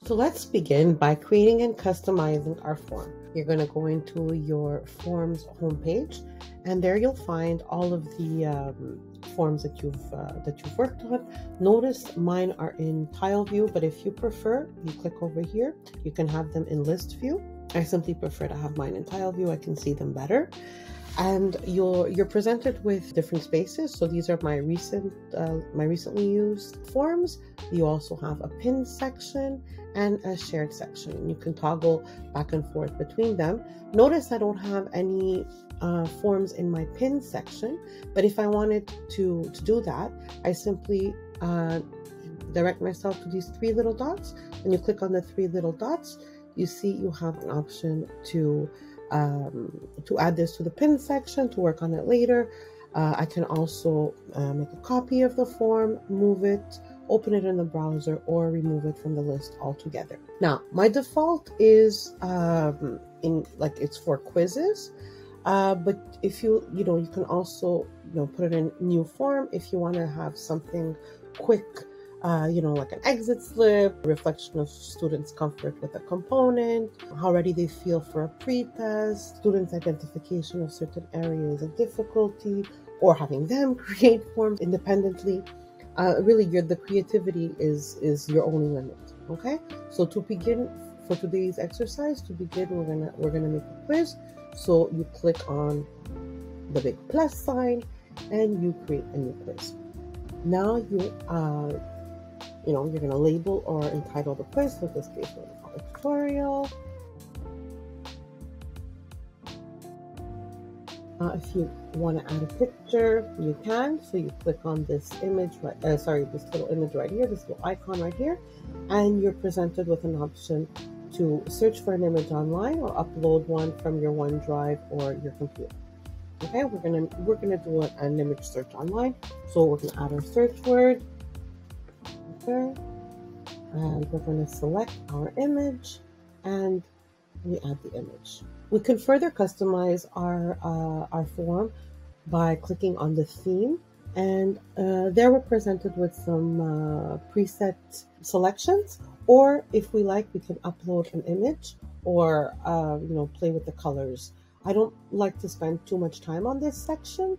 So let's begin by creating and customizing our form. You're going to go into your forms homepage, and there you'll find all of the forms that you've worked on. Notice mine are in tile view, but if you prefer, you click over here. You can have them in list view. I simply prefer to have mine in tile view. I can see them better. And you're presented with different spaces. So these are my recently used forms. You also have a pinned section and a shared section. You can toggle back and forth between them. Notice I don't have any forms in my pinned section, but if I wanted to do that, I simply direct myself to these three little dots, and you click on the three little dots. You see you have an option to add this to the pin section, to work on it later. I can also make a copy of the form, move it, open it in the browser, or remove it from the list altogether. Now, my default is it's for quizzes, but if you can also put it in new form if you want to have something quick. Like an exit slip, reflection of students' comfort with a component, how ready they feel for a pretest, students' identification of certain areas of difficulty, or having them create forms independently. Really, the creativity is your only limit. Okay, so to begin for today's exercise, we're gonna make a quiz. So you click on the big plus sign, and you create a new quiz. Now you're going to label or entitle the quiz. So this case, we're going to call it tutorial. If you want to add a picture, you can. So you click on this image, this little image right here, this little icon right here, and you're presented with an option to search for an image online or upload one from your OneDrive or your computer. Okay, we're gonna do an image search online. So we're gonna add our search word. And we're going to select our image and we add the image. We can further customize our form by clicking on the theme, and there we're presented with some preset selections, or if we like, we can upload an image or play with the colors. I don't like to spend too much time on this section.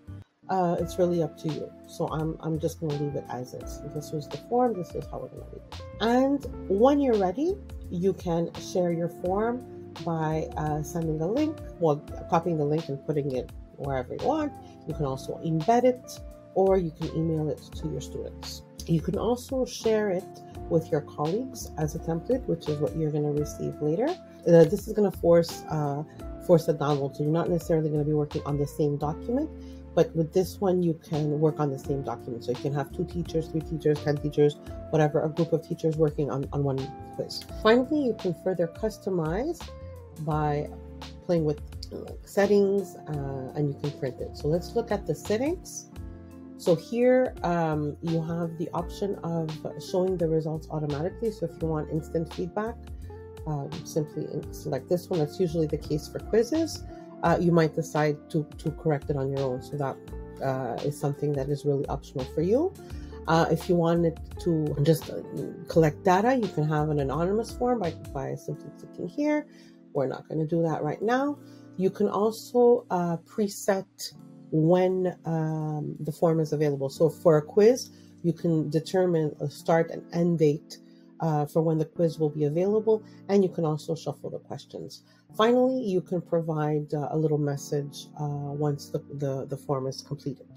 It's really up to you. So I'm just going to leave it as is. This was the form. This is how we're going to leave it. And when you're ready, you can share your form by sending a link, copying the link and putting it wherever you want. You can also embed it, or you can email it to your students. You can also share it with your colleagues as a template, which is what you're going to receive later. This is going to force a download. So you're not necessarily going to be working on the same document. But with this one, you can work on the same document. So you can have 2 teachers, 3 teachers, 10 teachers, whatever, a group of teachers working on one quiz. Finally, you can further customize by playing with settings, and you can print it. So let's look at the settings. So here you have the option of showing the results automatically. So if you want instant feedback, simply select this one. That's usually the case for quizzes. You might decide to correct it on your own. So that is something that is really optional for you. If you wanted to just collect data, you can have an anonymous form by simply clicking here. We're not going to do that right now. You can also preset when the form is available. So for a quiz, you can determine a start and end date for when the quiz will be available, and you can also shuffle the questions. Finally, you can provide a little message once the form is completed.